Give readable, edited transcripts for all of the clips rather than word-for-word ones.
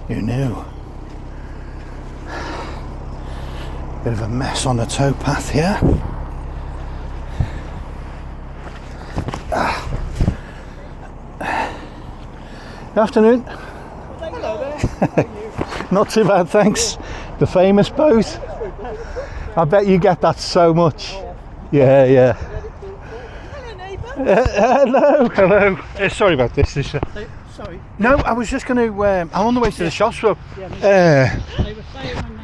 Who knew? Bit of a mess on the towpath here. Good afternoon. Hello there. How are you? Not too bad, thanks. The famous boat. I bet you get that so much. Yeah, yeah. Hello, neighbour. Hello. Sorry about this. Sorry. No, I was just going to. I'm on the way to the shops, but They were saying on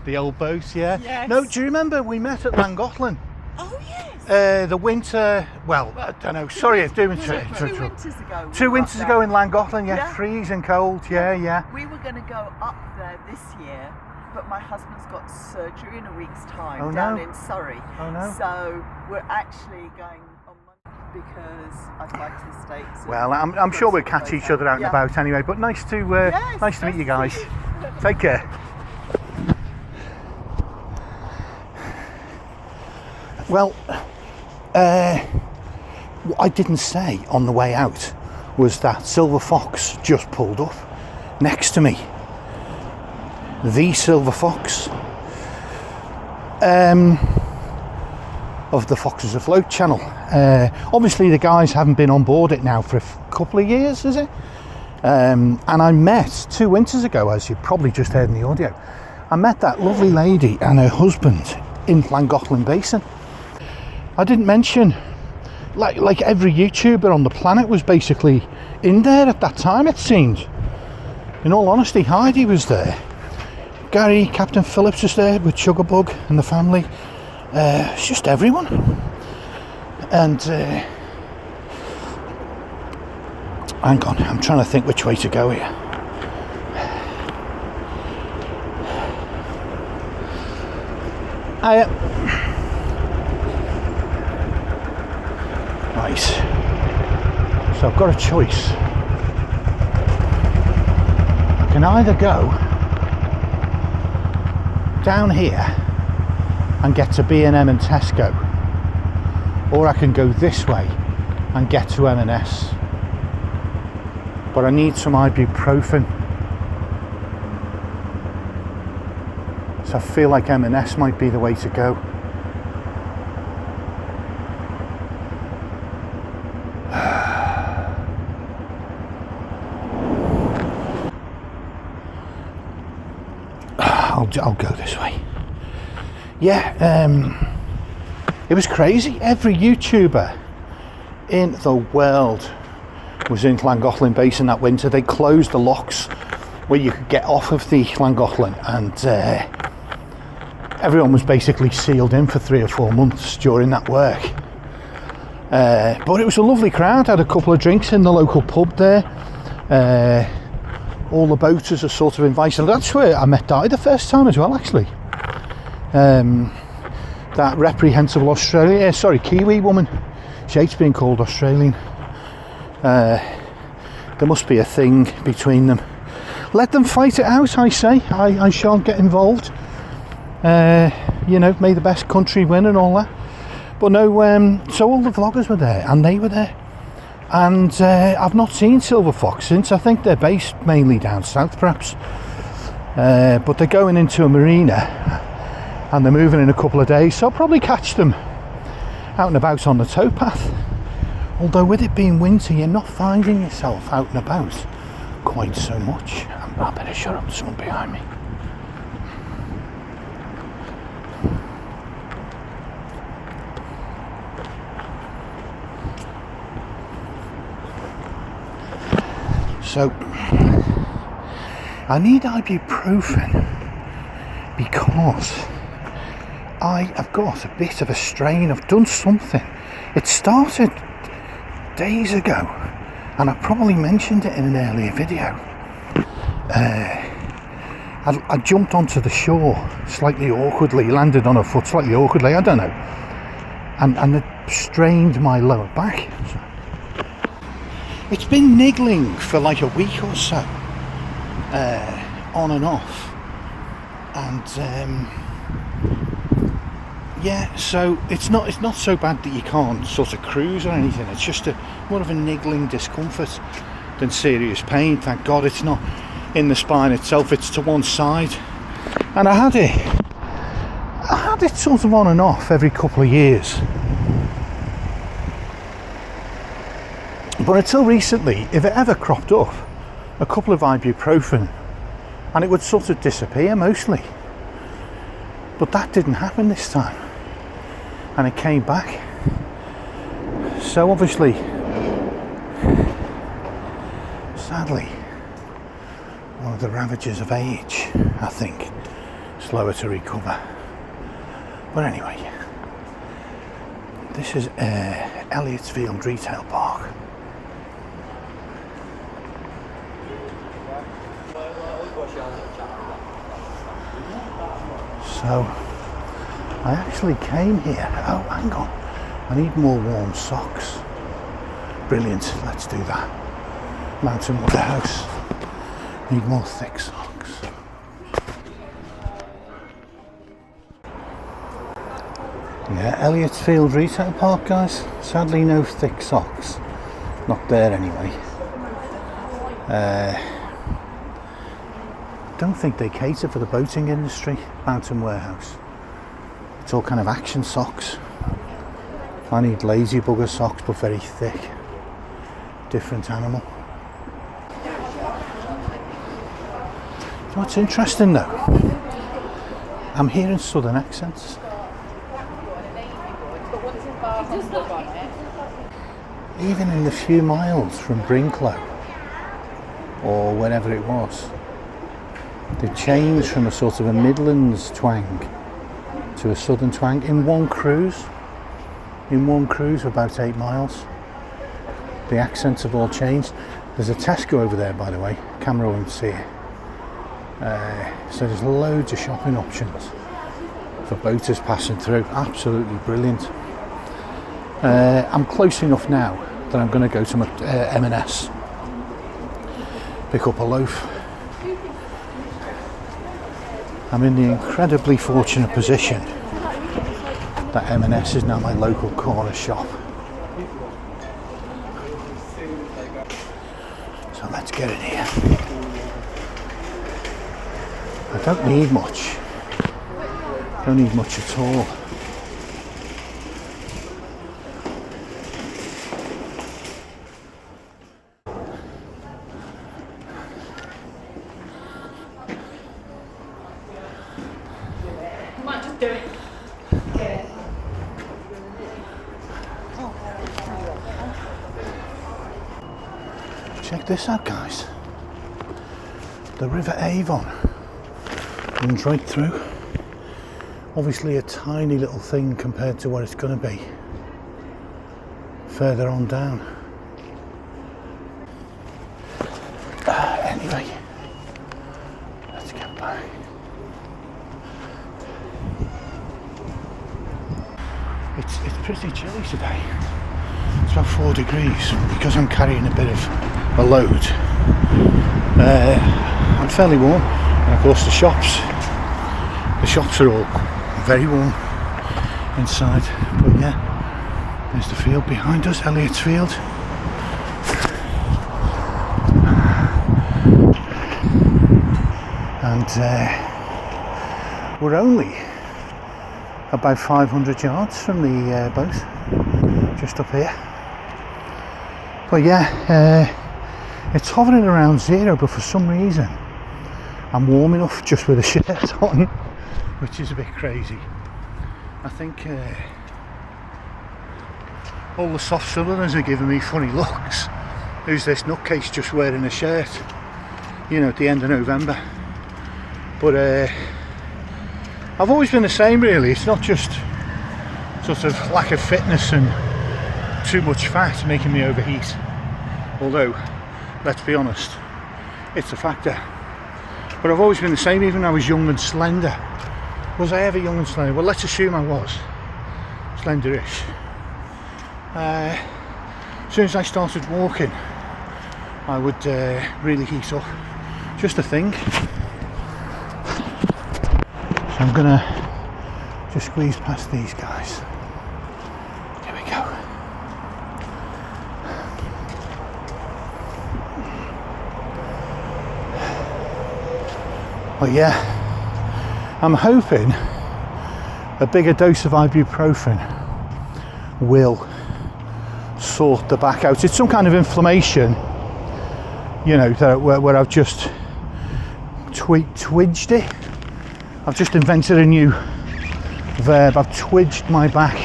the old boat. Yeah. Yes. No, do you remember we met at Llangollen? Oh yes. The winter. Well, I don't know. Sorry, it's doing. 2 winters ago. Two winters ago in Llangollen, yeah, Yeah. freezing cold, yeah. We were going to go up there this year, but my husband's got surgery in a week's time Oh, down no. in Surrey. Oh, no. So we're actually going on Monday because I'd like to the States. Well, I'm sure we'll catch each other out and about anyway. But nice to Yes, meet you guys. see you. Take care. Well, what I didn't say on the way out was that Silver Fox just pulled up next to me. The Silver Fox of the Foxes Afloat channel. Obviously the guys haven't been on board it now for a couple of years, is it? And I met 2 winters ago, as you probably just heard in the audio, I met that lovely lady and her husband in Llangollen Basin. I didn't mention, like every YouTuber on the planet was basically in there at that time, it seemed. In all honesty, Heidi was there. Gary, Captain Phillips was there with Sugarbug and the family. It's just everyone. And hang on, I'm trying to think which way to go here. Right. So I've got a choice. I can either go down here and get to B&M and Tesco, or I can go this way and get to M&S. But I need some ibuprofen, so I feel like M&S might be the way to go. I'll go this way. Yeah, it was crazy. Every YouTuber in the world was in Llangollen Basin that winter. They closed the locks where you could get off of the Llangollen, and everyone was basically sealed in for 3 or 4 months during that work. But it was a lovely crowd. I had a couple of drinks in the local pub there. All the boaters are sort of invited. That's where I met Di the first time as well, actually. That reprehensible Kiwi woman. She hates being called Australian. There must be a thing between them. Let them fight it out, I say. I shan't get involved. May the best country win and all that. But no, so all the vloggers were there, and they were there. And I've not seen Silver Fox since. I think they're based mainly down south, perhaps. But they're going into a marina, and they're moving in a couple of days, so I'll probably catch them out and about on the towpath. Although with it being winter, you're not finding yourself out and about quite so much. I better shut up, there's someone behind me. So I need ibuprofen because I have got a bit of a strain. I've done something. It started days ago, and I probably mentioned it in an earlier video. I jumped onto the shore slightly awkwardly, landed on a foot slightly awkwardly, I don't know, and it strained my lower back. It's been niggling for like a week or so, on and off, and yeah, so it's not so bad that you can't sort of cruise or anything. It's just more of a niggling discomfort than serious pain. Thank God it's not in the spine itself, it's to one side. And I had it sort of on and off every couple of years. But until recently, if it ever cropped up, a couple of ibuprofen and it would sort of disappear mostly. But that didn't happen this time. And it came back. So obviously, sadly, one of the ravages of age, I think, slower to recover. But anyway, this is Elliottsfield Retail Park. So, I actually came here. Oh, hang on. I need more warm socks. Brilliant, let's do that. Mountain Warehouse. Need more thick socks. Yeah, Elliottsfield Retail Park, guys. Sadly, no thick socks. Not there anyway. Don't think they cater for the boating industry, Mountain Warehouse. It's all kind of action socks. I need lazy bugger socks, but very thick. Different animal. You know what's interesting though? I'm hearing southern accents. Even in the few miles from Brinklow, or wherever it was, they changed from a sort of a Midlands twang to a southern twang in one cruise. In one cruise of about 8 miles. The accents have all changed. There's a Tesco over there, by the way. Camera won't see it. So there's loads of shopping options for boaters passing through. Absolutely brilliant. I'm close enough now that I'm going to go to M&S. Pick up a loaf. I'm in the incredibly fortunate position that M&S is now my local corner shop. So let's get in here. I don't need much. Don't need much at all. Check this out, guys. The River Avon runs right through. Obviously a tiny little thing compared to what it's going to be further on down. Anyway, let's get back. It's pretty chilly today. It's about 4 degrees because I'm carrying a bit of a load. I'm fairly warm, and of course the shops are all very warm inside. But yeah, there's the field behind us, Elliottsfield. And we're only about 500 yards from the boat, just up here. But yeah, it's hovering around 0, but for some reason I'm warm enough just with a shirt on, which is a bit crazy. I think all the soft southerners are giving me funny looks. Who's this nutcase just wearing a shirt, you know, at the end of November? But I've always been the same really. It's not just sort of lack of fitness and too much fat making me overheat, although let's be honest, it's a factor. But I've always been the same, even when I was young and slender. Was I ever young and slender? Well, let's assume I was slenderish. As soon as I started walking, I would really heat up. Just a thing. So I'm gonna just squeeze past these guys. Here we go. But yeah, I'm hoping a bigger dose of ibuprofen will sort the back out. It's some kind of inflammation, you know, that where I've just twidged it. I've just invented a new verb. I've twidged my back.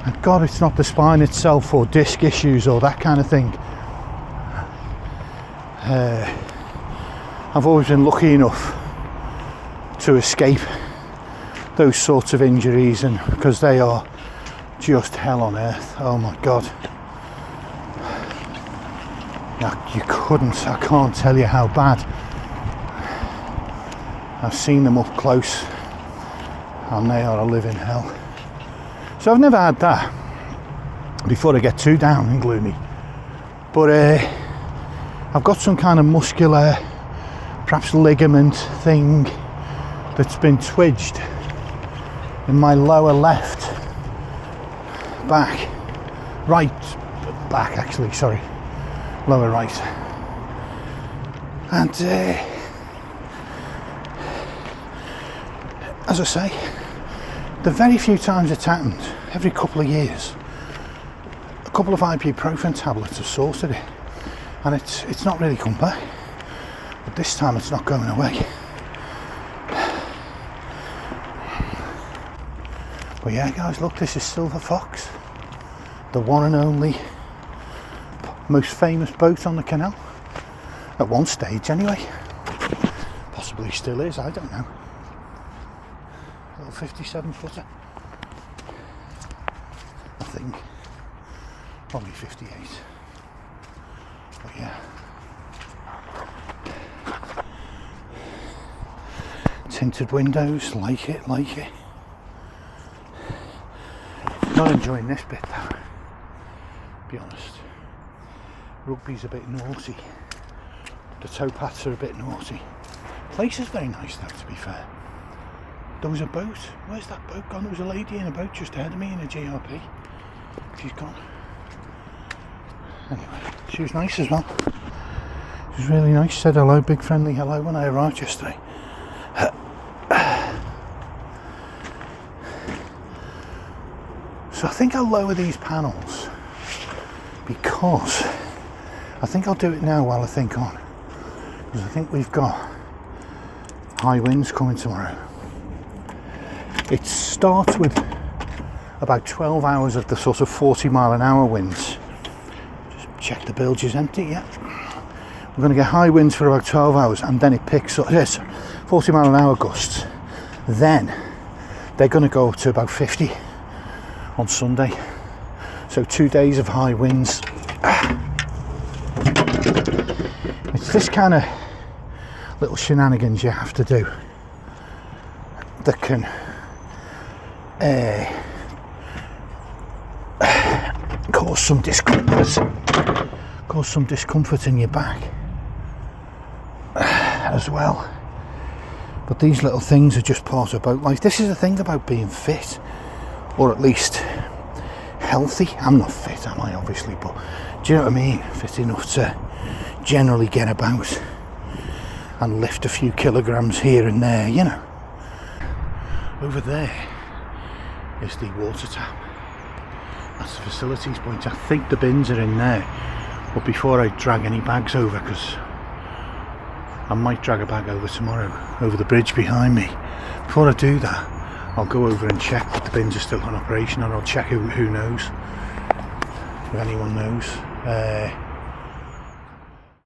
And God, it's not the spine itself or disc issues or that kind of thing. I've always been lucky enough to escape those sorts of injuries, and because they are just hell on earth. Oh my God. I can't tell you how bad. I've seen them up close and they are a living hell. So I've never had that before I get too down and gloomy. But I've got some kind of muscular, perhaps ligament thing that's been twidged in my lower left back, right back actually, sorry, lower right. And as I say, the very few times it's happened, every couple of years, a couple of ibuprofen tablets have sorted it, and it's not really come back. But this time it's not going away. But yeah, guys, look, this is Silver Fox, the one and only most famous boat on the canal, at one stage anyway. Possibly still is, I don't know. Little 57 footer, I think, probably 58. But yeah, tinted windows, like it. Not enjoying this bit though, to be honest. Rugby's a bit naughty. The towpaths are a bit naughty. Place is very nice though, to be fair. There was a boat. Where's that boat gone? There was a lady in a boat just ahead of me in a GRP. She's gone. Anyway, she was nice as well. She was really nice. She said hello, big friendly hello when I arrived yesterday. So I think I'll lower these panels because I think I'll do it now while I think on. Because I think we've got high winds coming tomorrow. It starts with about 12 hours of the sort of 40-mile-an-hour winds. Just check the bilge is empty, yeah. We're going to get high winds for about 12 hours and then it picks up, yes, 40-mile-an-hour gusts. Then they're going to go up to about 50 on Sunday. So 2 days of high winds. It's this kind of little shenanigans you have to do that can cause some discomfort in your back as well. But these little things are just part of boat life. This is the thing about being fit, or at least healthy. I'm not fit, am I, obviously, but do you know what I mean? Fit enough to generally get about and lift a few kilograms here and there, you know. Over there is the water tap. That's the facilities point. I think the bins are in there, but before I drag any bags over, because I might drag a bag over tomorrow over the bridge behind me, before I do that I'll go over and check that the bins are still in operation, and I'll check who knows, if anyone knows.